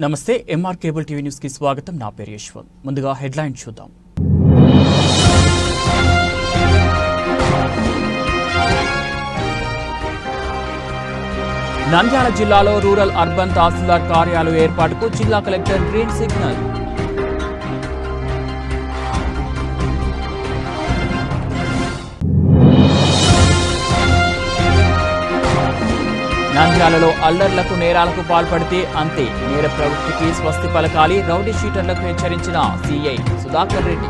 నమస్తే MR cable TV news కి స్వాగతం. నా పేరు యశ్వంత్. ముందుగా హెడ్లైన్ చూద్దాం. నంద్యాల జిల్లాలో రూరల్ అర్బన్ తహసీల్దార్ కార్యాలయం ఏర్పాటుకు జిల్లా కలెక్టర్ గ్రీన్ సిగ్నల్. నంద్యాలలో అల్లర్లకు నేరాలకు పాల్పడితే అంతే, నేర ప్రవృత్తికి స్వస్తి పలకాలి, రౌడీ షీటర్లకు హెచ్చరించిన సిఐ సుధాకర్ రెడ్డి.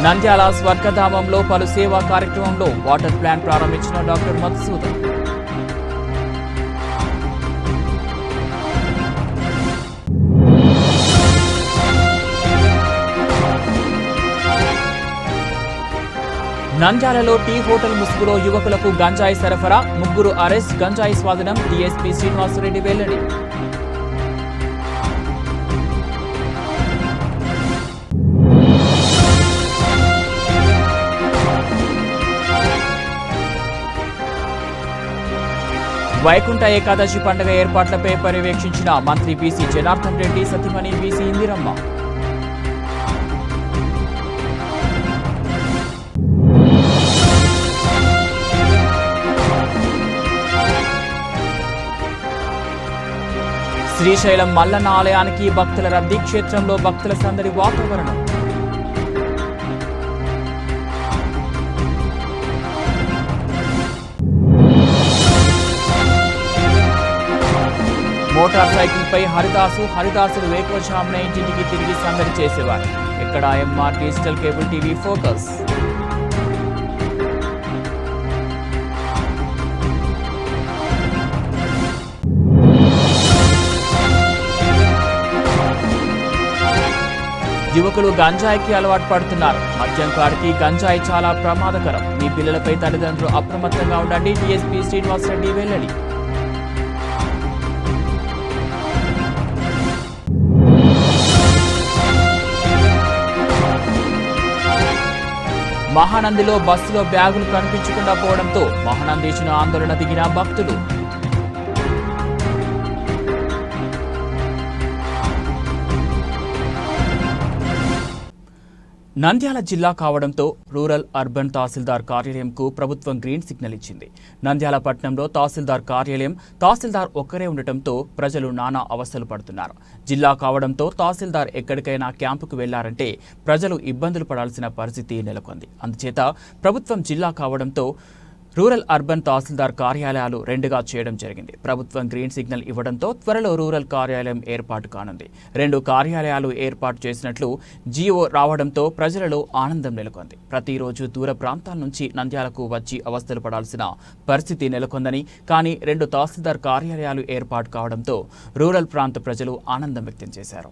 నంద్యాల స్వర్గధామంలో పలు సేవా కార్యక్రమంలో వాటర్ ప్లాంట్ ప్రారంభించిన డాక్టర్ మధుసూదన్. నంద్యాలలో టీ హోటల్ ముసుగులో యువకులకు గంజాయి సరఫరా, ముగ్గురు అరెస్ట్, గంజాయి స్వాధీనం, డీఎస్పీ శ్రీనివాసరెడ్డి వెల్లడి. వైకుంఠ ఏకాదశి పండుగ ఏర్పాట్లపై పర్యవేక్షించిన మంత్రి బీసీ జనార్దన్ రెడ్డి సతీమణి బీసీ ఇందిరమ్మ. శ్రీశైలం మల్లన్న ఆలయానికి భక్తుల రద్దీ, క్షేత్రంలో భక్తుల సందడి వాతావరణం. మోటార్ సైకిల్పై హరిదాసులు వేకువజామున ఇంటింటికి తిరిగి సందడి చేసేవారు. ఇక్కడ MR digital cable TV focus. యువకులు గంజాయికి అలవాటు పడుతున్నారు. మద్యం కాడికి గంజాయి చాలా ప్రమాదకరం. మీ పిల్లలపై తల్లిదండ్రులు అప్రమత్తంగా ఉండండి, డీఎస్పీ శ్రీనివాసరెడ్డి వెల్లడి. మహానందిలో బస్సులో బ్యాగులు కనిపించకుండా పోవడంతో మహానందీశును ఆందోళన దిగిన భక్తులు. నంద్యాల జిల్లా కావడంతో రూరల్ అర్బన్ తహసీల్దార్ కార్యాలయంకు ప్రభుత్వం గ్రీన్ సిగ్నల్ ఇచ్చింది. నంద్యాల పట్టణంలో తహసీల్దార్ ఒక్కరే ఉండటంతో ప్రజలు నానా అవస్థలు పడుతున్నారు. జిల్లా కావడంతో తహసీల్దార్ ఎక్కడికైనా క్యాంపుకు వెళ్లారంటే ప్రజలు ఇబ్బందులు పడాల్సిన పరిస్థితి నెలకొంది. అందుచేత ప్రభుత్వం జిల్లా కావడంతో రూరల్ అర్బన్ తహసీల్దార్ కార్యాలయాలు రెండుగా చేయడం జరిగింది. ప్రభుత్వం గ్రీన్ సిగ్నల్ ఇవ్వడంతో త్వరలో రూరల్ కార్యాలయం ఏర్పాటు కానుంది. 2 కార్యాలయాలు ఏర్పాటు చేసినట్లు జీవో రావడంతో ప్రజలలో ఆనందం నెలకొంది. ప్రతిరోజు దూర ప్రాంతాల నుంచి నంద్యాలకు వచ్చి అవస్థలు పడాల్సిన పరిస్థితి నెలకొందని, కానీ 2 తహసీల్దార్ కార్యాలయాలు ఏర్పాటు కావడంతో రూరల్ ప్రాంత ప్రజలు ఆనందం వ్యక్తం చేశారు.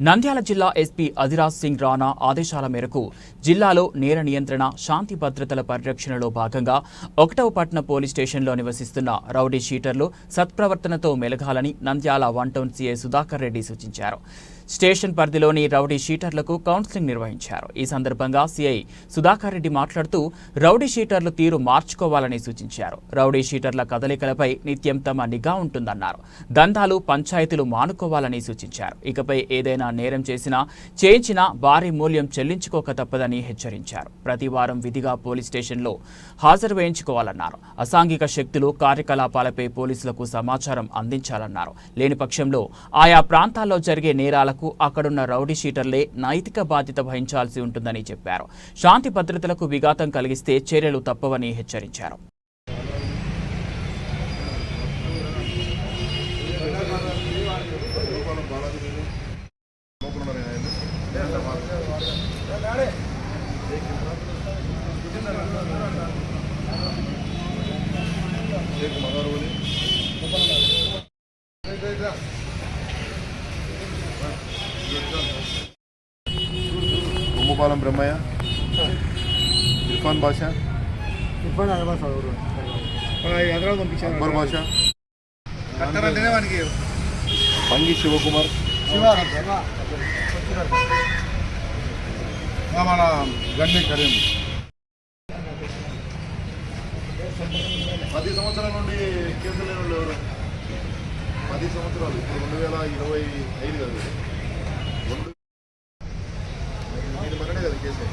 నంద్యాల జిల్లా ఎస్పీ అధిరాజ్ సింగ్ రాణా ఆదేశాల మేరకు జిల్లాలో నేర నియంత్రణ, శాంతి భద్రతల పరిరక్షణలో భాగంగా 1వ పట్టణ పోలీస్ స్టేషన్లో నివసిస్తున్న రౌడీ షీటర్లు సత్ప్రవర్తనతో మెలగాలని నంద్యాల 1 టౌన్ సీఐ సుధాకర్ రెడ్డి సూచించారు. స్టేషన్ పరిధిలోని రౌడీ షీటర్లకు కౌన్సిలింగ్ నిర్వహించారు. ఈ సందర్భంగా సిఐ సుధాకర్ రెడ్డి మాట్లాడుతూ రౌడీ షీటర్లు తీరు మార్చుకోవాలని సూచించారు. రౌడీ షీటర్ల కదలికలపై నిత్యం తమ నిఘా ఉంటుందన్నారు. దందాలు, పంచాయతీలు మానుకోవాలని సూచించారు. ఇకపై ఏదైనా నేరం చేయించినా భారీ మూల్యం చెల్లించుకోక తప్పదని హెచ్చరించారు. ప్రతి వారం విధిగా పోలీస్ స్టేషన్లో హాజరు వేయించుకోవాలన్నారు. అసాంఘిక శక్తులు కార్యకలాపాలపై పోలీసులకు సమాచారం అందించాలన్నారు. లేని పక్షంలో ఆయా ప్రాంతాల్లో జరిగే నేరాలకు అక్కడున్న రౌడీ షీటర్లే నైతిక బాధ్యత వహించాల్సి ఉంటుందని చెప్పారు. శాంతి భద్రతలకు విఘాతం కలిగిస్తే చర్యలు తప్పవని హెచ్చరించారు. కొమ్మపాలెం బ్రహ్మయ్య, ఇర్ఫాన్ బాషా, అక్బర్ బాషా, పంగి శివకుమార్, మన గండి కరీం. 10 సంవత్సరాల నుండి కేసులు లేని వాళ్ళు ఎవరు? 10 సంవత్సరాలు, 2025 కాదు, నేను మననే కదా కేసు.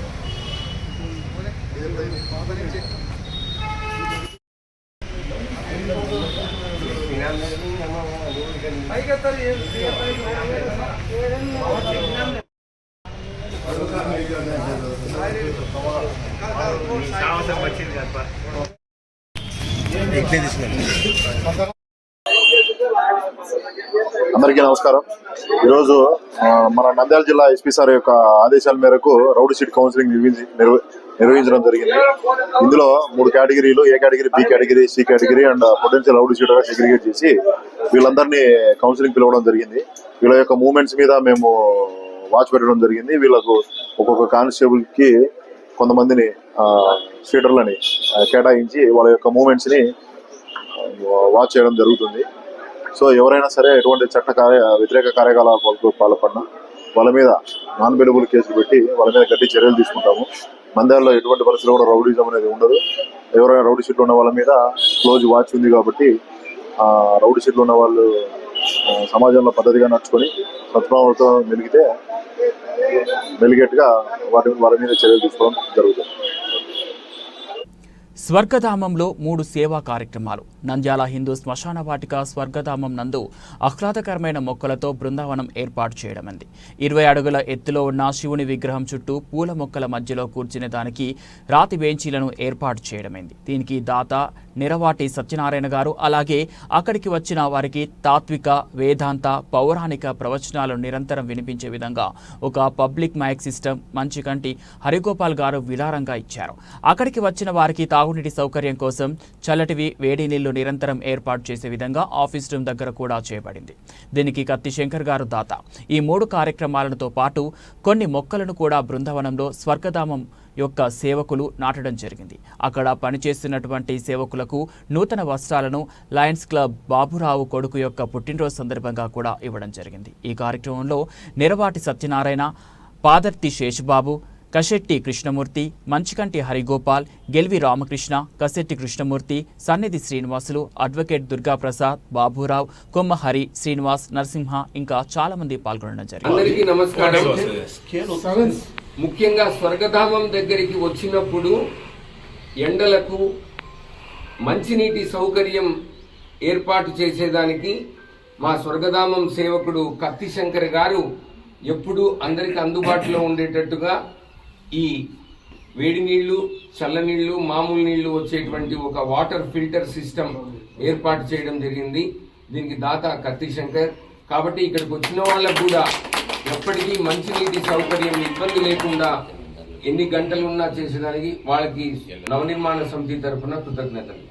అందరికీ నమస్కారం. ఈరోజు మన నంద్యాల జిల్లా ఎస్పీ సార్ యొక్క ఆదేశాల మేరకు రౌడీ షీట్ కౌన్సిలింగ్ నిర్వహించడం జరిగింది. ఇందులో 3 కేటగిరీలు, A category, B category, C category and potential rowdy sheeter segregate చేసి వీళ్ళందరినీ కౌన్సిలింగ్ పిలవడం జరిగింది. వీళ్ళ యొక్క మూవ్మెంట్స్ మీద మేము వాచ్ పెట్టడం జరిగింది. వీళ్ళకు ఒక్కొక్క కానిస్టేబుల్ కి కొంతమందిని షీటర్లని కేటాయించి వాళ్ళ యొక్క మూవ్మెంట్స్ ని వాచ్ చేయడం జరుగుతుంది. సో ఎవరైనా సరే ఎటువంటి వ్యతిరేక కార్యకలాపాలకు పాల్పడినా వాళ్ళ మీద నాన్ బెయిలబుల్ కేసులు పెట్టి వాళ్ళ మీద గట్టి చర్యలు తీసుకుంటాము. నంద్యాలలో ఎటువంటి పరిస్థితుల్లో కూడా రౌడీజం అనేది ఉండదు. ఎవరైనా రౌడీ షీట్లు ఉన్న వాళ్ళ మీద క్లోజ్ వాచ్ ఉంది కాబట్టి రౌడీ షీట్లు ఉన్న వాళ్ళు సమాజంలో పద్ధతిగా నడుచుకొని సత్ప్రవర్తనతో మెలిగేట్టుగా వాళ్ళ మీద చర్యలు తీసుకోవడం జరుగుతుంది. స్వర్గధామంలో 3 సేవా కార్యక్రమాలు. నంద్యాల హిందూ శ్మశాన వాటిక స్వర్గధామం నందు ఆహ్లాదకరమైన మొక్కలతో బృందావనం ఏర్పాటు చేయడమైంది. 20 అడుగుల ఎత్తులో ఉన్న శివుని విగ్రహం చుట్టూ పూల మొక్కల మధ్యలో కూర్చునే దానికి రాతి బెంచీలను ఏర్పాటు చేయడమైంది. దీనికి దాత నిరవాటి సత్యనారాయణ గారు, అలాగే అక్కడికి వచ్చిన వారికి తాత్విక, వేదాంత, పౌరాణిక ప్రవచనాలను నిరంతరం వినిపించే విధంగా ఒక public mic system Manchikanti Harigopal garu విలారంగా ఇచ్చారు. అక్కడికి వచ్చిన వారికి తాగునీటి సౌకర్యం కోసం చల్లటివి, వేడి నీళ్లు నిరంతరం ఏర్పాటు చేసే విధంగా ఆఫీస్ రూమ్ దగ్గర కూడా చేయబడింది. దీనికి కత్తి శంకర్ గారు దాత. ఈ 3 కార్యక్రమాలతో పాటు కొన్ని మొక్కలను కూడా బృందావనంలో స్వర్గధామం యొక్క సేవకులు నాటడం జరిగింది. అక్కడ పనిచేస్తున్నటువంటి సేవకులకు నూతన వస్త్రాలను లయన్స్ క్లబ్ బాబురావు కొడుకు యొక్క పుట్టినరోజు సందర్భంగా కూడా ఇవ్వడం జరిగింది. ఈ కార్యక్రమంలో నిరవాటి సత్యనారాయణ, పాదర్తి శేషబాబు, కశెట్టి కృష్ణమూర్తి, మంచికంటి హరిగోపాల్, గెల్వి రామకృష్ణ, కసెట్టి కృష్ణమూర్తి, సన్నిధి శ్రీనివాసులు, అడ్వకేట్ దుర్గాప్రసాద్, బాబురావు, కొమ్మ హరి, శ్రీనివాస్, నరసింహ ఇంకా చాలా మంది పాల్గొనడం జరిగింది. అందరికీ నమస్కారం. ముఖ్యంగా స్వర్గధామం దగ్గరికి వచ్చినప్పుడు ఎండలకు మంచినీటి సౌకర్యం ఏర్పాటు చేసేదానికి మా స్వర్గధామం సేవకుడు కత్తి శంకర్ గారు ఎప్పుడు అందరికి అందుబాటులో ఉండేటట్టుగా ఈ వేడి నీళ్లు, చల్ల నీళ్లు, మామూలు నీళ్లు వచ్చేటువంటి ఒక వాటర్ ఫిల్టర్ సిస్టమ్ ఏర్పాటు చేయడం జరిగింది. దీనికి దాత కత్తి శంకర్. కాబట్టి ఇక్కడికి వచ్చిన వాళ్ళకు కూడా ఎప్పటికీ మంచినీటి సౌకర్యం ఇబ్బంది లేకుండా ఎన్ని గంటలున్నా చేసేదానికి వాళ్ళకి నవనిర్మాణ సమితి తరఫున కృతజ్ఞతలు.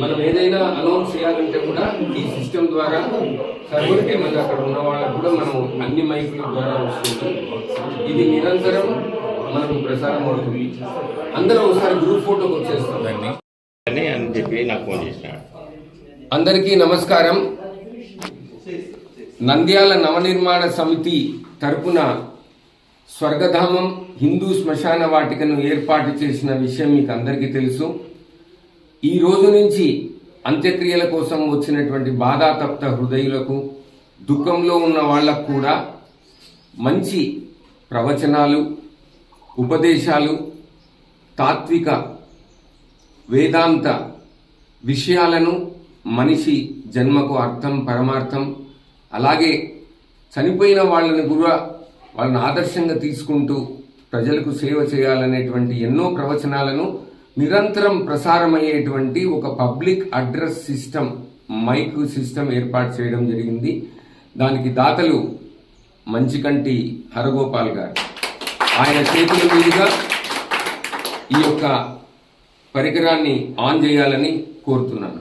మనం ఏదైనా అనౌన్స్ చేయాలంటే కూడా ఈ సిస్టమ్ ద్వారా సర్వర్కి మంది అక్కడ ఉన్న వాళ్ళకు కూడా మనం అన్ని మైకుల ద్వారా వస్తుంది. ఇది నిరంతరం మనకు ప్రసారం అవుతుంది. అందరూ ఒకసారి గ్రూప్ ఫోటోకి వచ్చేస్తాం అని చెప్పి నాకు ఫోన్ చేసినాడు. అందరికీ నమస్కారం. నంద్యాల నవనిర్మాణ సమితి తరపున స్వర్గధామం హిందూ శ్మశాన వాటికను ఏర్పాటు చేసిన విషయం మీకు అందరికీ తెలుసు. ఈ రోజు నుంచి అంత్యక్రియల కోసం వచ్చినటువంటి బాధాతప్త హృదయులకు, దుఃఖంలో ఉన్న వాళ్లకు కూడా మంచి ప్రవచనాలు, ఉపదేశాలు, తాత్విక వేదాంత విషయాలను, మనిషి జన్మకు అర్థం పరమార్థం, అలాగే చనిపోయిన వాళ్ళని కూడా వాళ్ళని ఆదర్శంగా తీసుకుంటూ ప్రజలకు సేవ చేయాలనేటువంటి ఎన్నో ప్రవచనాలను నిరంతరం ప్రసారమయ్యేటువంటి ఒక public address system, mic system ఏర్పాటు చేయడం జరిగింది. దానికి దాతలు మంచికంటి హరగోపాల్ గారు. ఆయన చేతుల మీదుగా ఈ యొక్క పరికరాన్ని ఆన్ చేయాలని కోరుతున్నాను.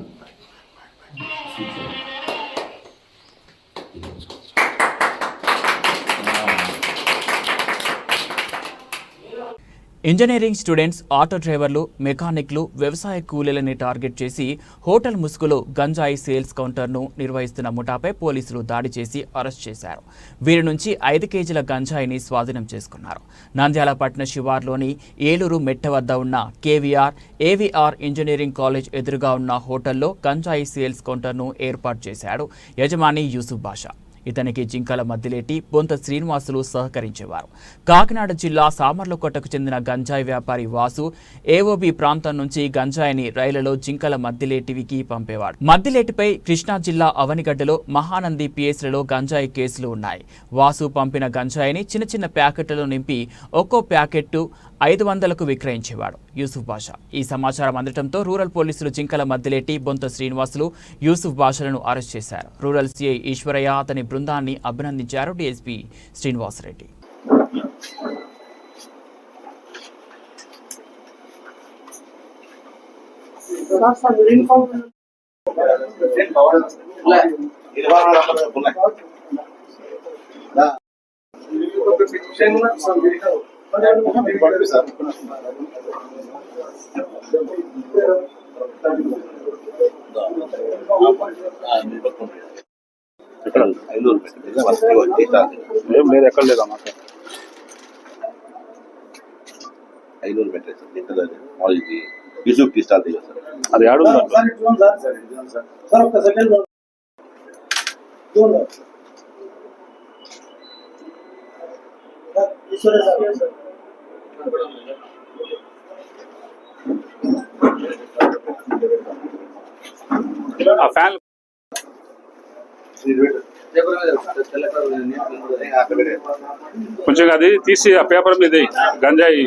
ఇంజనీరింగ్ స్టూడెంట్స్, ఆటో డ్రైవర్లు, మెకానిక్లు, వ్యవసాయ కూలీలని టార్గెట్ చేసి హోటల్ ముసుగులో గంజాయి సేల్స్ కౌంటర్ను నిర్వహిస్తున్న ముఠాపై పోలీసులు దాడి చేసి అరెస్ట్ చేశారు. వీరి నుంచి 5 కేజీల గంజాయిని స్వాధీనం చేసుకున్నారు. నంద్యాల పట్టణ శివార్లోని ఏలూరు మెట్ట వద్ద ఉన్న ఏవిఆర్ ఇంజనీరింగ్ కాలేజ్ ఎదురుగా ఉన్న హోటల్లో గంజాయి సేల్స్ కౌంటర్ను ఏర్పాటు చేశాడు యజమాని యూసుఫ్ బాషా. ఇతనికి జింకల మద్దిలేటి, బొంత శ్రీనివాసులు సహకరించేవారు. కాకినాడ జిల్లా సామర్లకోటకు చెందిన గంజాయి వ్యాపారి వాసు ఏఓబి ప్రాంతం నుంచి గంజాయిని రైలులో జింకల మద్దిలేటివికి పంపేవాడు. మద్దిలేటిపై కృష్ణా జిల్లా అవనిగడ్డలో మహానంది పిఎస్లలో గంజాయి కేసులు ఉన్నాయి. వాసు పంపిన గంజాయిని చిన్న చిన్న ప్యాకెట్లలో నింపి ఒక్కో ప్యాకెట్టు 500కు విక్రయించేవాడు యూసుఫ్ బాషా. ఈ సమాచారం అందడంతో రూరల్ పోలీసులు జింకల మద్దిలేటి, బొంత శ్రీనివాసులు, యూసుఫ్ బాషాలను అరెస్ట్ చేశారు. రూరల్ సిఐ ఈశ్వరయ్య అతని బృందాన్ని అభినందించారు డీఎస్పీ శ్రీనివాసరెడ్డి. ఏం లేదు, ఎక్కడ లేదా మాట 500 పెట్టేది యూసుఫ్ టీ స్టాల్ దగ్గర సార్. అది ఆడుందా ఆ ఫ్యాన్ కొంచెం అది తీసి ఆ పేపర్ మీద గంజాయి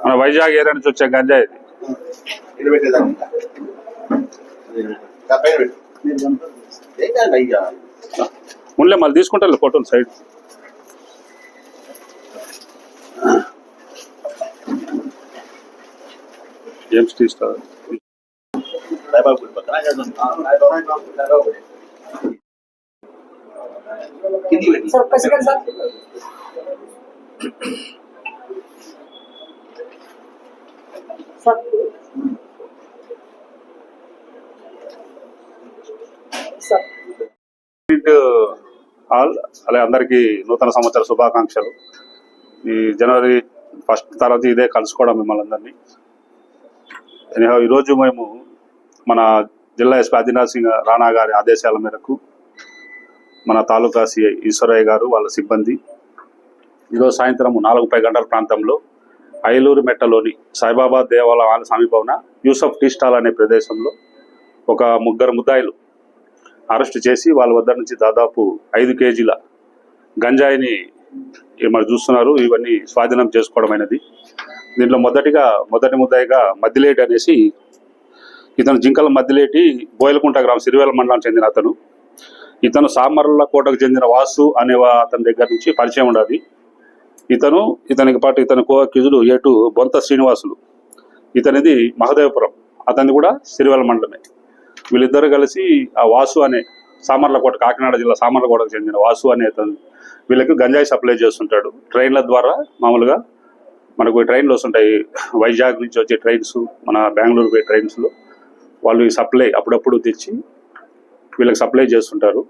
మన వైజాగ్ ఏరియా నుంచి వచ్చే గంజాయి ముందే మళ్ళీ తీసుకుంటారు ఫోటోలు సైడ్. జేమ్స్ టీ స్టాల్ అలాగే అందరికీ నూతన సంవత్సర శుభాకాంక్షలు. ఈ జనవరి 1 తర్వాత ఇదే కలుసుకోవడం మిమ్మల్ని అందరినీ. ఈరోజు మేము మన జిల్లా ఎస్పీ ఆదినాథ్ సింగ్ రాణా గారి ఆదేశాల మేరకు మన తాలూకా సిఐ ఈశ్వరయ్య గారు వాళ్ళ సిబ్బంది ఈరోజు సాయంత్రం 4-5 గంటల ప్రాంతంలో ఐలూరు మెట్టలోని సాయిబాబా దేవాలయాల సమీపమున యూసఫ్ టీ స్టాల్ అనే ప్రదేశంలో ఒక 3 ముద్దాయిలు అరెస్ట్ చేసి వాళ్ళ వద్ద నుంచి దాదాపు 5 కేజీల గంజాయిని మరి చూస్తున్నారు. ఇవన్నీ స్వాధీనం చేసుకోవడమైనది. దీంట్లో మొదటి ముద్దాయిగా మద్దిలేటి అనేసి, ఇతను జింకల మద్దిలేటి బోయలకుంట గ్రామం సిరివేల మండలానికి చెందిన అతను. ఇతను సామర్లకోటకు చెందిన వాసు అనే అతని దగ్గర నుంచి పరిచయం ఉండదు. ఇతనికి పాటు ఇతని కో-అక్యూజుడు ఏటు బొంత శ్రీనివాసులు, ఇతనిది మహదేవపురం, అతనిది కూడా సిరివేల మండలమే. వీళ్ళిద్దరు కలిసి ఆ వాసు అనే సామర్లకోట, కాకినాడ జిల్లా సామర్లకోటకు చెందిన వాసు అనే అతను వీళ్ళకి గంజాయి సప్లై చేస్తుంటాడు. ట్రైన్ల ద్వారా మామూలుగా మనకు ట్రైన్లు వస్తుంటాయి, వైజాగ్ నుంచి వచ్చే ట్రైన్స్, మన బెంగళూరు పోయే ట్రైన్స్లో వాళ్ళు ఈ సప్లై అప్పుడప్పుడు తెచ్చి వీళ్ళకి సప్లై చేస్తుంటారు.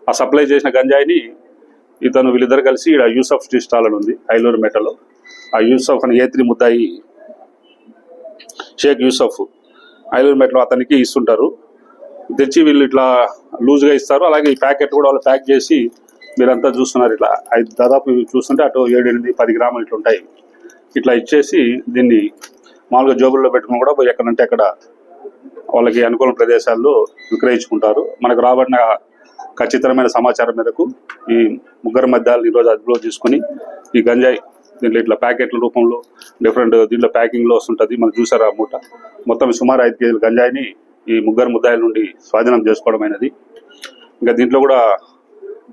ఆ సప్లై చేసిన గంజాయిని వీళ్ళిద్దరు కలిసి ఇక్కడ యూసఫ్ టీ స్టాల్ అని ఉంది ఐలూరు మెటలో. ఆ యూసఫ్ అని A3 ముద్దాయి షేక్ యూసఫ్ ఐలూరు మెటలో అతనికి ఇస్తుంటారు. తెచ్చి వీళ్ళు ఇట్లా లూజ్గా ఇస్తారు. అలాగే ఈ ప్యాకెట్ కూడా వాళ్ళు ప్యాక్ చేసి మీరంతా చూస్తున్నారు. ఇట్లా దాదాపు చూస్తుంటే అటు 7, 8, 10 గ్రాములు ఇట్లా ఉంటాయి. ఇట్లా ఇచ్చేసి దీన్ని మామూలుగా జోబుల్లో పెట్టుకుని కూడా ఎక్కడంటే అక్కడ వాళ్ళకి అనుకూల ప్రదేశాల్లో విక్రయించుకుంటారు. మనకు రాబడిన ఖచ్చితమైన సమాచారం మేరకు ఈ ముగ్గురు మద్యాలను ఈరోజు అదుపులో తీసుకుని ఈ గంజాయి దీంట్లో ఇట్లా ప్యాకెట్ల రూపంలో డిఫరెంట్ దీంట్లో ప్యాకింగ్లో వస్తుంటుంది. మనం చూసారా మూట మొత్తం సుమారు 5 కేజీల గంజాయిని ఈ ముగ్గురు ముద్దాయిల నుండి స్వాధీనం చేసుకోవడం అయినది. ఇంకా దీంట్లో కూడా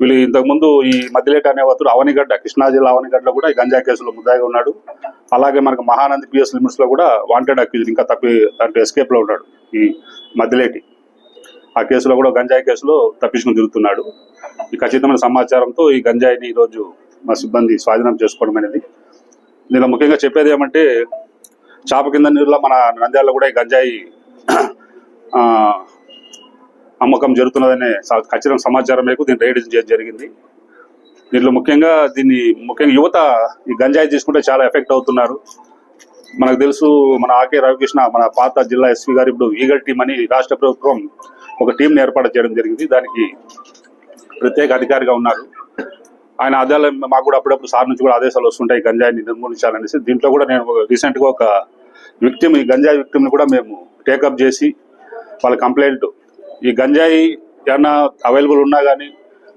వీళ్ళు ఇంతకుముందు ఈ మద్దిలేట అనే అతడు అవనిగడ్డ, కృష్ణా జిల్లా అవనిగడ్డలో కూడా ఈ గంజాయి కేసులో ముద్దాయిగా ఉన్నాడు. అలాగే మనకు మహానంది PS లిమిట్స్లో కూడా వాంటెడ్ అక్యూజ్డ్ ఇంకా ఎస్కేప్లో ఉన్నాడు ఈ మద్దిలేటి. ఆ కేసులో కూడా గంజాయి కేసులో తప్పించుకుని తిరుగుతున్నాడు. ఈ ఖచ్చితమైన సమాచారంతో ఈ గంజాయిని ఈరోజు మా సిబ్బంది స్వాధీనం చేసుకోవడం అనేది. నేను ముఖ్యంగా చెప్పేది ఏమంటే చాప కింద నీరులో మన నంద్యాలలో కూడా ఈ గంజాయి అమ్మకం జరుగుతున్నదనే ఖచ్చితమైన సమాచారం మేరకు దీన్ని రైడ్ చేయడం జరిగింది. దీంట్లో ముఖ్యంగా యువత ఈ గంజాయి తీసుకుంటే చాలా ఎఫెక్ట్ అవుతున్నారు. మనకు తెలుసు మన ఆకే రవికృష్ణ మన పాత జిల్లా SP గారు ఇప్పుడు ఈగల్ టీం అని రాష్ట్ర ప్రభుత్వం ఒక టీంని ఏర్పాటు చేయడం జరిగింది. దానికి ప్రత్యేక అధికారిగా ఉన్నారు ఆయన. ఆదాయం మాకు కూడా అప్పుడప్పుడు సార్ నుంచి కూడా ఆదేశాలు వస్తుంటాయి గంజాయిని నిర్మూలించాలనేసి. దీంట్లో కూడా నేను రీసెంట్గా ఒక విక్టిమ్ ఈ గంజాయి విక్టిమ్ని కూడా మేము టేకప్ చేసి వాళ్ళ కంప్లైంట్ ఈ గంజాయి ఏమన్నా అవైలబుల్ ఉన్నా కానీ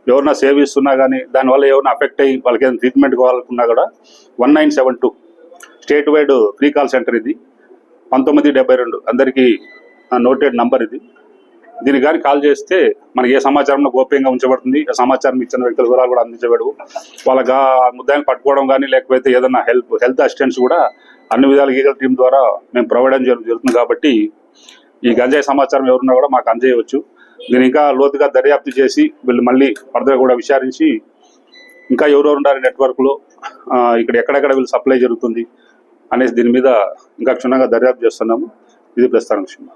ఎవరన్నా సేవిస్తున్నా కానీ దానివల్ల ఎవరైనా అఫెక్ట్ అయ్యి వాళ్ళకి ఏదైనా ట్రీట్మెంట్ కావాలనుకున్నా కూడా 1972 state wide free call centre ఇది 1972 అందరికీ నోటెడ్ నంబర్ ఇది. దీనికి కానీ కాల్ చేస్తే మనకి ఏ సమాచారం గోప్యంగా ఉంచబడుతుంది. ఆ సమాచారం ఇచ్చిన వ్యక్తుల వివరాలు కూడా అందించబడవు. వాళ్ళకి ముద్దాయిని పట్టుకోవడం కానీ లేకపోతే ఏదైనా హెల్త్ అసిస్టెంట్స్ కూడా అన్ని విధాలు ఈగల్ టీం ద్వారా మేము ప్రొవైడ్ జరుగుతుంది. కాబట్టి ఈ గంజాయి సమాచారం ఎవరున్నా కూడా మాకు అందజేయవచ్చు. దీన్ని ఇంకా లోతుగా దర్యాప్తు చేసి వీళ్ళు మళ్ళీ ఫర్దర్ కూడా విచారించి ఇంకా ఎవరెవరు ఉండాలి నెట్వర్క్లో, ఇక్కడ ఎక్కడెక్కడ వీళ్ళు సప్లై జరుగుతుంది అనేసి దీని మీద ఇంకా క్షుణ్ణంగా దర్యాప్తు చేస్తున్నాము. ఇది ప్రస్తుతానికి విషయం.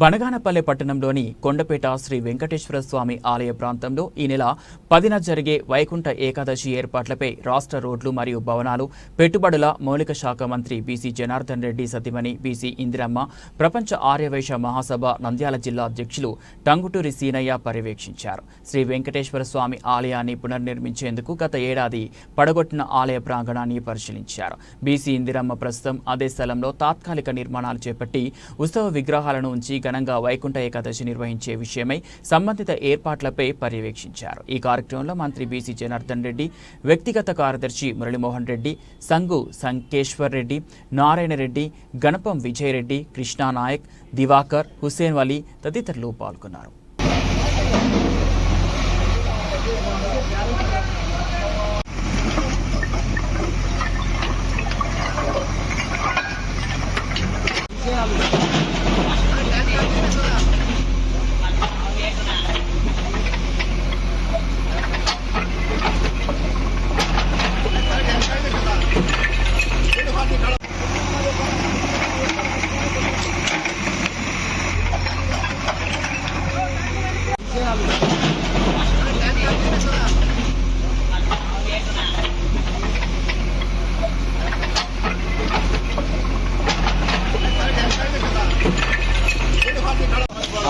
బనగానపల్లె పట్టణంలోని కొండపేట శ్రీ వెంకటేశ్వర స్వామి ఆలయ ప్రాంతంలో ఈ నెల 10న జరిగే వైకుంఠ ఏకాదశి ఏర్పాట్లపై రాష్ట్ర రోడ్లు మరియు భవనాలు పెట్టుబడుల మౌలిక శాఖ మంత్రి బీసీ జనార్దన్ రెడ్డి సతీమణి బీసీ ఇందిరమ్మ, ప్రపంచ ఆర్యవైశ్య మహాసభ నంద్యాల జిల్లా అధ్యక్షులు టంగుటూరి సీనయ్య పర్యవేక్షించారు. శ్రీ వెంకటేశ్వర స్వామి ఆలయాన్ని పునర్నిర్మించేందుకు గత ఏడాది పడగొట్టిన ఆలయ ప్రాంగణాన్ని పరిశీలించారు. బీసీ ఇందిరమ్మ ప్రస్తుతం అదే స్థలంలో తాత్కాలిక నిర్మాణాలు చేపట్టి ఉత్సవ విగ్రహాలను ఉంచి ఘనంగా వైకుంఠ ఏకాదశి నిర్వహించే విషయమై సంబంధిత ఏర్పాట్లపై పర్యవేక్షించారు. ఈ కార్యక్రమంలో మంత్రి బీసీ జనార్దన్ రెడ్డి, వ్యక్తిగత కార్యదర్శి మురళీమోహన్ రెడ్డి, సంగు సంకేశ్వర్ రెడ్డి, నారాయణ రెడ్డి, గణపం విజయ్ రెడ్డి, కృష్ణానాయక్, దివాకర్, హుస్సేన్ వలీ తదితరులు పాల్గొన్నారు.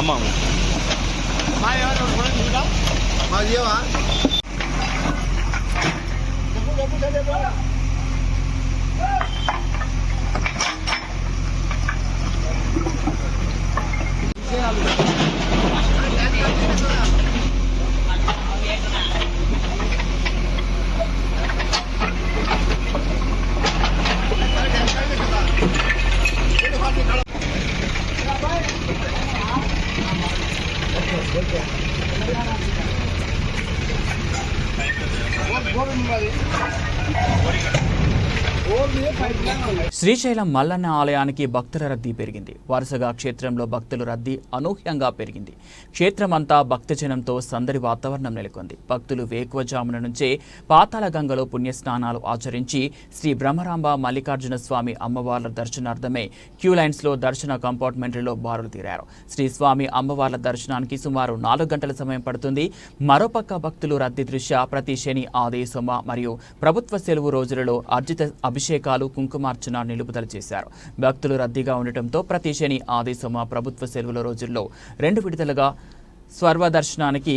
అమ్మా What శ్రీశైలం మల్లన్న ఆలయానికి భక్తుల రద్దీ పెరిగింది. వరుసగా క్షేత్రంలో భక్తుల రద్దీ అనూహ్యంగా పెరిగింది. క్షేత్రమంతా భక్తజనంతో సందడి వాతావరణం నెలకొంది. భక్తులు వేకువజామున నుంచే పాతాళ గంగలో పుణ్యస్నానాలు ఆచరించి శ్రీ బ్రహ్మరాంబ మల్లికార్జున స్వామి అమ్మవార్ల దర్శనార్థమై క్యూ లైన్స్లో దర్శన కంపార్ట్మెంట్లలో బారులు తీరారు. శ్రీ స్వామి అమ్మవార్ల దర్శనానికి సుమారు 4 గంటల సమయం పడుతుంది. మరోపక్క భక్తులు రద్దీ దృష్ట్యా ప్రతి శని, ఆది, సోమ మరియు ప్రభుత్వ సెలవు రోజులలో అర్జిత అభిషేకాలు, కుంకుమార్చన నిలుపుదల చేశారు. భక్తులు రద్దీగా ఉండటంతో ప్రతి శని, ఆది, సోమ ప్రభుత్వ సెలవుల రోజుల్లో 2 విడతలుగా స్వర్వదర్శనానికి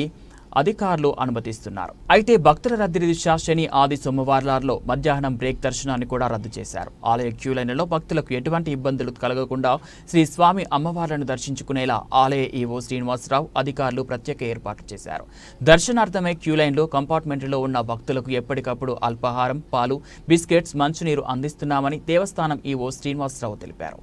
అధికారులు అనుమతిస్తున్నారు. అయితే భక్తుల రద్దీ దృష్ట్యా శని, ఆది, సోమవారాల్లో మధ్యాహ్నం బ్రేక్ దర్శనాన్ని కూడా రద్దు చేశారు. ఆలయ క్యూ లైన్లలో భక్తులకు ఎటువంటి ఇబ్బందులు కలగకుండా శ్రీ స్వామి అమ్మవార్లను దర్శించుకునేలా ఆలయ ఈవో శ్రీనివాసరావు అధికారులు ప్రత్యేక ఏర్పాట్లు చేశారు. దర్శనార్థమై క్యూ లైన్లో కంపార్ట్మెంట్లో ఉన్న భక్తులకు ఎప్పటికప్పుడు అల్పాహారం, పాలు, బిస్కెట్స్, మంచినీరు అందిస్తున్నామని దేవస్థానం ఈవో శ్రీనివాసరావు తెలిపారు.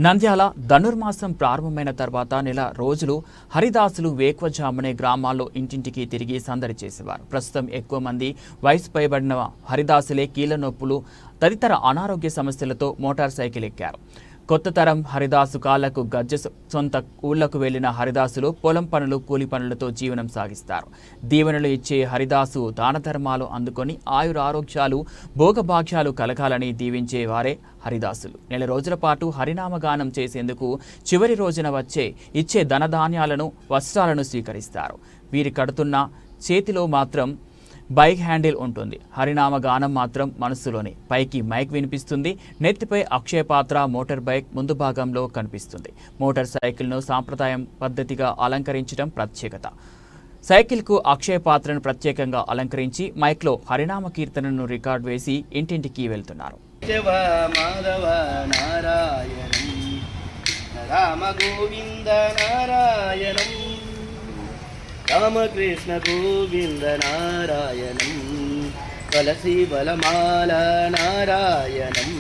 నంద్యాల ధనుర్మాసం ప్రారంభమైన తర్వాత నెల రోజులు హరిదాసులు వేకువజామునే గ్రామాల్లో ఇంటింటికి తిరిగి సందడి చేసేవారు. ప్రస్తుతం ఎక్కువ మంది వయసు పైబడిన హరిదాసులే కీళ్ల నొప్పులు తదితర అనారోగ్య సమస్యలతో మోటార్ సైకిల్ ఎక్కారు. కొత్త తరం హరిదాసు కాళ్లకు గజ్జె సొంత ఊళ్లకు వెళ్లిన హరిదాసులు పొలం పనులు, కూలి పనులతో జీవనం సాగిస్తారు. దీవెనలు ఇచ్చే హరిదాసు దాన ధర్మాలు అందుకొని ఆయురారోగ్యాలు, భోగభాగ్యాలు కలగాలని దీవించే వారే హరిదాసులు. నెల రోజుల పాటు హరినామగానం చేసేందుకు చివరి రోజున ఇచ్చే ధనధాన్యాలను, వస్త్రాలను స్వీకరిస్తారు. వీరి కడుతున్న చేతిలో మాత్రం బైక్ హ్యాండిల్ ఉంటుంది. హరినామ గానం మాత్రం మనస్సులోనే. పైకి మైక్ వినిపిస్తుంది. నెత్తిపై అక్షయ పాత్ర, మోటార్ బైక్ ముందు భాగంలో కనిపిస్తుంది. మోటార్ సైకిల్ను సాంప్రదాయం పద్ధతిగా అలంకరించడం ప్రత్యేకత. సైకిల్కు అక్షయ పాత్రను ప్రత్యేకంగా అలంకరించి మైక్లో హరినామ కీర్తనను రికార్డ్ వేసి ఇంటింటికి వెళ్తున్నారు. మాధవ నారాయణం, రామ గోవింద నారాయణం, రామకృష్ణ గోవింద నారాయణం, తులసి బలమాల నారాయణం,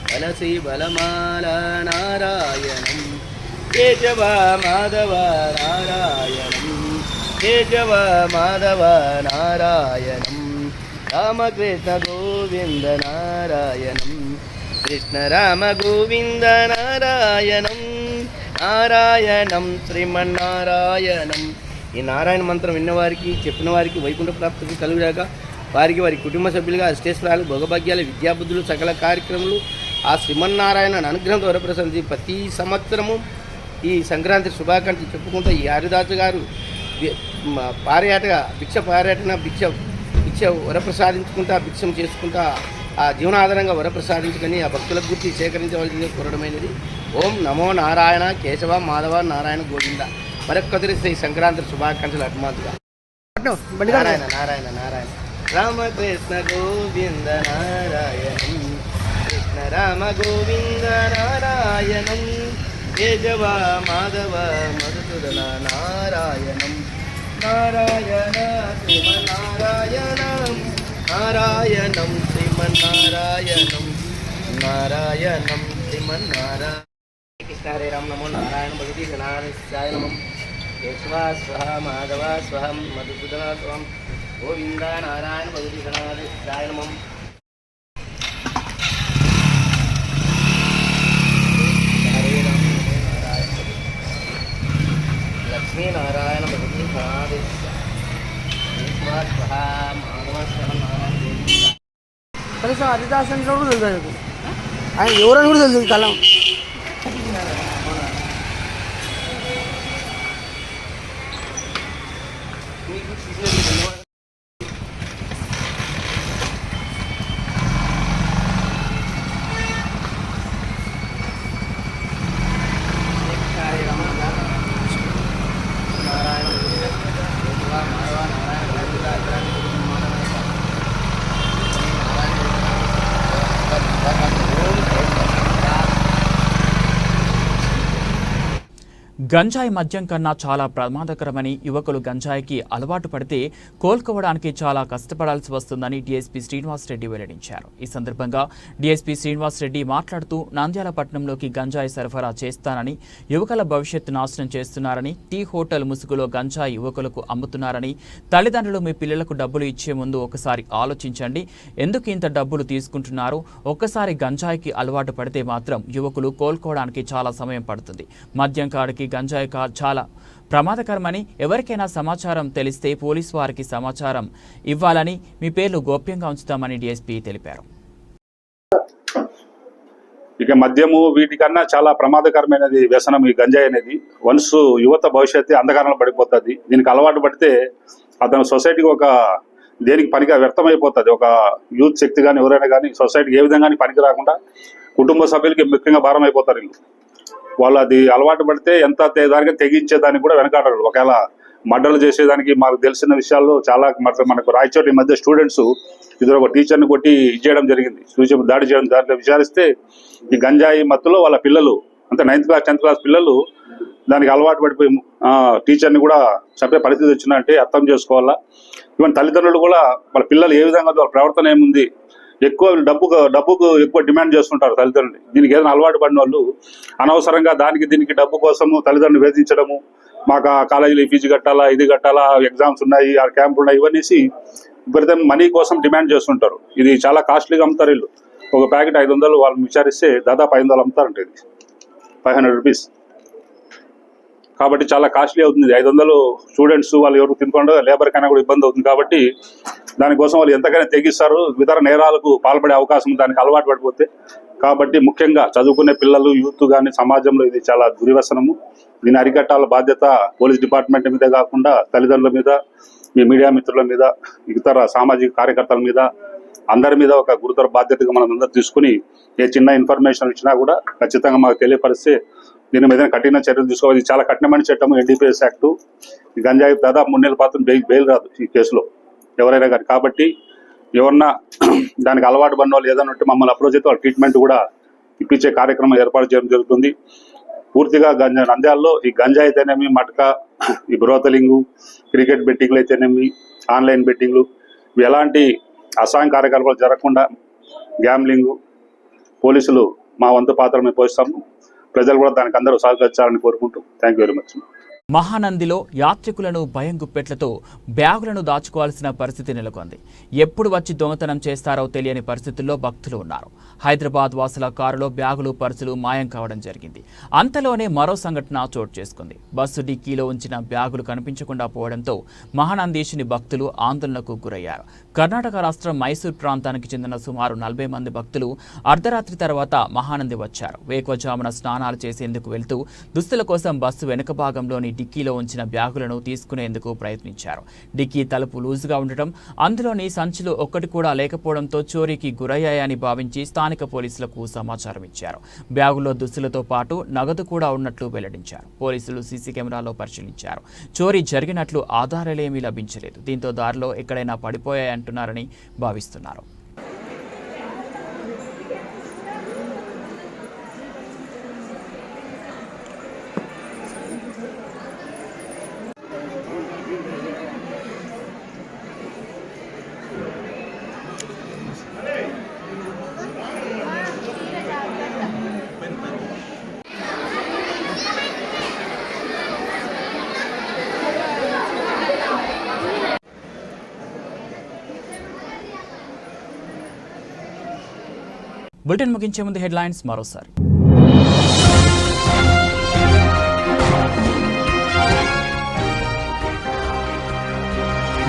తులసి బలమాల నారాయణం, కేశవ మాధవ నారాయణం, కేశవ మాధవ నారాయణం, రామకృష్ణ గోవింద నారాయణం, కృష్ణ రామ గోవింద నారాయణం, నారాయణం శ్రీమన్నారాయణం. ఈ నారాయణ మంత్రం విన్నవారికి, చెప్పిన వారికి వైకుంఠ ప్రాప్తికి కలుగుగాక. వారికి, వారి కుటుంబ సభ్యులుగా అష్టేశ్వరాలు, భోగభాగ్యాలు, విద్యాబుద్ధులు, సకల కార్యక్రమాలు ఆ శ్రీమన్నారాయణ అనుగ్రహంతో వరప్రసాదించి ప్రతి సంవత్సరము ఈ సంక్రాంతి శుభాకాంక్షలు చెప్పుకుంటూ ఈ హరిదాసు గారు భిక్ష వరప్రసాదించుకుంటా, భిక్షం చేసుకుంటా ఆ జీవనాధారంగా వరప్రసాదించుకొని ఆ భక్తులకు గుర్తి సేకరించవలసింది కోరడమైనది. ఓం నమో నారాయణ, కేశవ మాధవ నారాయణ గోవింద. మరొక్కరి శ్రీ సంక్రాంతి శుభాకాంక్షలు అటుమాతుగా. నారాయణ నారాయణ నారాయణ, రామకృష్ణ గోవింద నారాయణం, కృష్ణ రామ గోవింద నారాయణం, కేశవ మాధవ మధుసూదన నారాయణం, నారాయణ శ్రీమన్నారాయణం, నారాయణం శ్రీమన్నారాయణం, నారాయణం శ్రీమన్నారాయణ. కృష్ణ హరే రామ, నమో నారాయణ భగవతి గణాధిశాయ నమః. కేశవ స్వహ, మాధవ స్వహం, మధుసూదన స్వహం, గోవింద నారాయణ భగవతి గణాధిశాయ నమః. హరే రామ, నమో నారాయణ లక్ష్మీ నారాయణ భగవతి గణాధిశాయ. కేశవ స్వహ, మాధవ స్వహం, నారాయణ గోవింద. కనీసం హరిదాస్ అంటే కూడా తెలుసు, ఆయన ఎవరని కూడా తెలుసు. కలం గంజాయి మద్యం కన్నా చాలా ప్రమాదకరమని, యువకులు గంజాయికి అలవాటు పడితే కోలుకోవడానికి చాలా కష్టపడాల్సి వస్తుందని డీఎస్పీ శ్రీనివాసరెడ్డి వెల్లడించారు. ఈ సందర్భంగా డీఎస్పీ శ్రీనివాసరెడ్డి మాట్లాడుతూ నంద్యాల పట్టణంలోకి గంజాయి సరఫరా చేస్తానని, యువకుల భవిష్యత్తు నాశనం చేస్తున్నారని, టీ హోటల్ ముసుగులో గంజాయి యువకులకు అమ్ముతున్నారని, తల్లిదండ్రులు మీ పిల్లలకు డబ్బులు ఇచ్చే ముందు ఒకసారి ఆలోచించండి, ఎందుకు ఇంత డబ్బులు తీసుకుంటున్నారు, ఒక్కసారి గంజాయికి అలవాటు పడితే మాత్రం యువకులు కోలుకోవడానికి చాలా సమయం పడుతుంది. మద్యం కాడికి గంజాయి చాలా ప్రమాదకరమని, ఎవరికైనా సమాచారం తెలిస్తే పోలీసు వారికి సమాచారం ఇవ్వాలని, మీ పేర్లు గోప్యంగా ఉంచుతామని డీఎస్పీ తెలిపారు. ఇక మద్యము వీటికన్నా చాలా ప్రమాదకరమైనది వ్యసనం ఈ గంజాయి అనేది. వన్స్ యువత భవిష్యత్తు అంధకారంలో పడిపోతుంది. దీనికి అలవాటు పడితే అతను సొసైటీకి ఒక దేనికి పనిగా వ్యర్థమైపోతుంది. ఒక యూత్ శక్తి కానీ ఎవరైనా కానీ సొసైటీకి ఏ విధంగా పనికి రాకుండా కుటుంబ సభ్యులకి ముఖ్యంగా భారం అయిపోతారు. వీళ్ళు వాళ్ళు అది అలవాటు పడితే ఎంత దానికి తెగించేదానికి కూడా వెనకాడరు. ఒకవేళ మర్డర్లు చేసేదానికి మాకు తెలిసిన విషయాల్లో చాలా మనకు రాయచోటి మధ్య స్టూడెంట్స్ ఇద్దరు ఒక టీచర్ని కొట్టి చేయడం జరిగింది, దాడి చేయడం. దాంట్లో విచారిస్తే ఈ గంజాయి మత్తులో వాళ్ళ పిల్లలు అంటే 9th క్లాస్ 10th క్లాస్ పిల్లలు దానికి అలవాటు పడిపోయి టీచర్ని కూడా చంపే పరిస్థితి వచ్చిందంటే అర్థం చేసుకోవాలా. ఈవెన్ తల్లిదండ్రులు కూడా వాళ్ళ పిల్లలు ఏ విధంగా వాళ్ళ ప్రవర్తన ఏముంది, ఎక్కువ డబ్బుకు ఎక్కువ డిమాండ్ చేస్తుంటారు తల్లిదండ్రులు. దీనికి ఏదైనా అలవాటు పడిన వాళ్ళు అనవసరంగా దీనికి డబ్బు కోసము తల్లిదండ్రులు వేధించడము, మాకు ఆ కాలేజీలో ఫీజు కట్టాలా, ఇది కట్టాలా, ఎగ్జామ్స్ ఉన్నాయి, ఆ క్యాంపులు ఉన్నాయి, ఇవన్నీ విపరీతం మనీ కోసం డిమాండ్ చేస్తుంటారు. ఇది చాలా కాస్ట్లీగా అమ్ముతారు వీళ్ళు. ఒక ప్యాకెట్ 500 వాళ్ళని విచారిస్తే దాదాపు 500 అమ్ముతారంట. ఇది 500 రూపీస్ కాబట్టి చాలా కాస్ట్లీ అవుతుంది. 500 స్టూడెంట్స్ వాళ్ళు ఎవరు తినకుండా లేబర్ కన్నా కూడా ఇబ్బంది అవుతుంది. కాబట్టి దానికోసం వాళ్ళు ఎంతకైనా తెగిస్తారు, ఇతర నేరాలకు పాల్పడే అవకాశం దానికి అలవాటు పడిపోతే. కాబట్టి ముఖ్యంగా చదువుకునే పిల్లలు, యూత్ కానీ సమాజంలో ఇది చాలా దుర్వ్యసనము. దీన్ని అరికట్టాల బాధ్యత పోలీస్ డిపార్ట్మెంట్ మీద కాకుండా తల్లిదండ్రుల మీద, మీ మీడియా మిత్రుల మీద, ఇతర సామాజిక కార్యకర్తల మీద, అందరి మీద ఒక గురుతర బాధ్యతగా మనం అందరూ తీసుకుని ఏ చిన్న ఇన్ఫర్మేషన్ ఇచ్చినా కూడా ఖచ్చితంగా మాకు తెలియపరిస్తే దీని మీద కఠిన చర్యలు తీసుకోవాలి. చాలా కఠినమైన చట్టము NDPS యాక్టు. ఈ గంజాయి దాదాపు 3 నెలల పాటు బెయిల్ రాదు ఈ కేసులో ఎవరైనా కానీ. కాబట్టి ఎవరన్నా దానికి అలవాటు పడిన వాళ్ళు ఏదైనా ఉంటే మమ్మల్ని అప్రోచ్ అయితే వాళ్ళ ట్రీట్మెంట్ కూడా ఇప్పించే కార్యక్రమం ఏర్పాటు చేయడం జరుగుతుంది. పూర్తిగా నంద్యాలలో ఈ గంజాయి అయితేనేమి, మటకా, ఈ బ్రోతలింగు, క్రికెట్ బెట్టింగ్లు అయితేనేమి, ఆన్లైన్ బెట్టింగ్లు, ఎలాంటి అసాంఘిక కార్యకలాపాలు జరగకుండా గ్యామ్లింగు పోలీసులు మా వంతు పాత్ర మేము పోషిస్తాము. ప్రజలు కూడా దానికి అందరూ సహకరించాలని కోరుకుంటూ థ్యాంక్ యూ వెరీ మచ్. మహానందిలో యాత్రికులను భయం గుప్పెట్లతో బ్యాగులను దాచుకోవాల్సిన పరిస్థితి నెలకొంది. ఎప్పుడు వచ్చి దొంగతనం చేస్తారో తెలియని పరిస్థితుల్లో భక్తులు ఉన్నారు. హైదరాబాద్ వాసుల కారులో బ్యాగులు, పర్సులు మాయం కావడం జరిగింది. అంతలోనే మరో సంఘటన చోటు చేసుకుంది. బస్సు డిక్కీలో ఉంచిన బ్యాగులు కనిపించకుండా పోవడంతో మహానందీశుని భక్తులు ఆందోళనకు గురయ్యారు. కర్ణాటక రాష్ట్రం మైసూర్ ప్రాంతానికి చెందిన సుమారు 40 మంది భక్తులు అర్ధరాత్రి తర్వాత మహానంది వచ్చారు. వేకువజామున స్నానాలు చేసేందుకు వెళ్తూ దుస్తుల కోసం బస్సు వెనుక భాగంలోని డిక్కీలో ఉంచిన బ్యాగులను తీసుకునేందుకు ప్రయత్నించారు. డిక్కీ తలుపు లూజుగా ఉండటం, అందులోని సంచులు ఒక్కటి కూడా లేకపోవడంతో చోరీకి గురయ్యాయని భావించి స్థానిక పోలీసులకు సమాచారం ఇచ్చారు. బ్యాగులో దుస్తులతో పాటు నగదు కూడా ఉన్నట్లు వెల్లడించారు. పోలీసులు సీసీ కెమెరాలో పరిశీలించారు. చోరీ జరిగినట్లు ఆధారాలేమీ లభించలేదు. దీంతో దారిలో ఎక్కడైనా పడిపోయాయంటున్నారని భావిస్తున్నారు. బులెటిన్ ముగించే ముందు హెడ్లైన్స్ మరోసారి.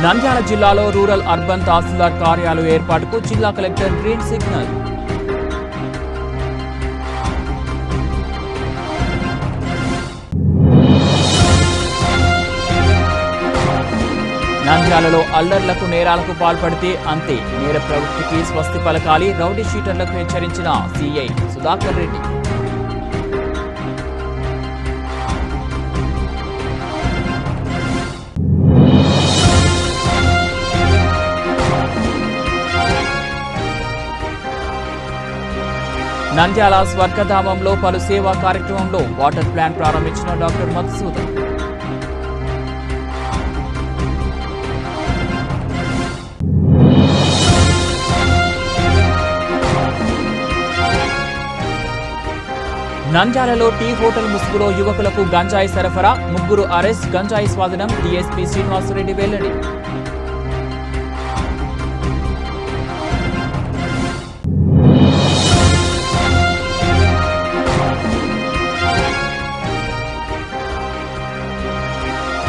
నంద్యాల జిల్లాలో రూరల్ అర్బన్ తహసీల్దార్ కార్యాలయ ఏర్పాటుకు జిల్లా కలెక్టర్ గ్రీన్ సిగ్నల్. నంద్యాలలో అల్లర్లకు, నేరాలకు పాల్పడితే అంతే, నేర ప్రవృత్తికి స్వస్తి పలకాలి, రౌడీ షీటర్లకు హెచ్చరించిన సిఐ సుధాకర్ రెడ్డి. నంద్యాల స్వర్గధామంలో పలు సేవా కార్యక్రమంలో వాటర్ ప్లాంట్ ప్రారంభించిన డాక్టర్ మధుసూదన్. నంద్యాలలో టీ హోటల్ ముసుగులో యువకులకు గంజాయి సరఫరా, 3 అరెస్ట్, గంజాయి స్వాధీనం. డీఎస్పీ శ్రీనివాసరెడ్డి వెల్లడి.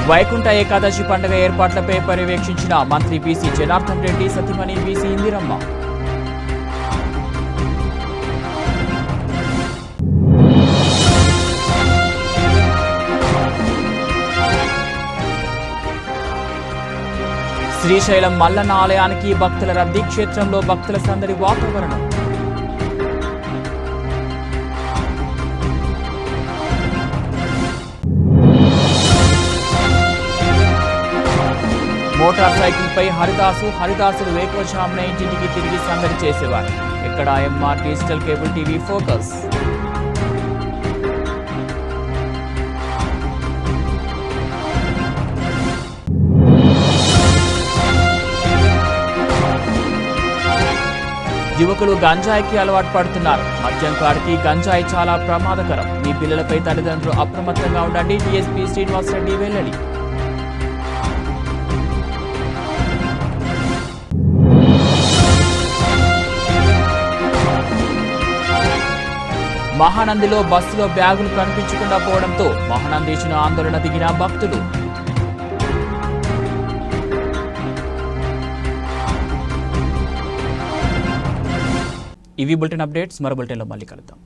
వైకుంఠ ఏకాదశి పండుగ ఏర్పాట్లపై పర్యవేక్షించిన మంత్రి బీసీ జనార్దన్ రెడ్డి సతీమణి బీసీ ఇందిరమ్మ. శ్రీశైలం మల్లన్న ఆలయానికి భక్తుల రద్దీ, క్షేత్రంలో భక్తుల సందడి వాతావరణం. మోటార్ సైకిల్పై హరిదాసులు వేకువజామున ఇంటింటికి తిరిగి సందడి చేసేవారు. ఇక్కడ MR digital cable TV focus. యువకులు గంజాయికి అలవాటు పడుతున్నారు. మద్యం కాడికి గంజాయి చాలా ప్రమాదకరం. మీ పిల్లలపై తల్లిదండ్రులు అప్రమత్తంగా ఉండండి. డీఎస్పీ శ్రీనివాసరెడ్డి వెల్లడి. మహానందిలో బస్సులో బ్యాగులు కనిపించకుండా పోవడంతో మహానందీశును ఆందోళన దిగిన భక్తులు. ఇవి బులెటిన్ అప్డేట్స్. మరో బులెటిన్లో మళ్ళీ కలుద్దాం.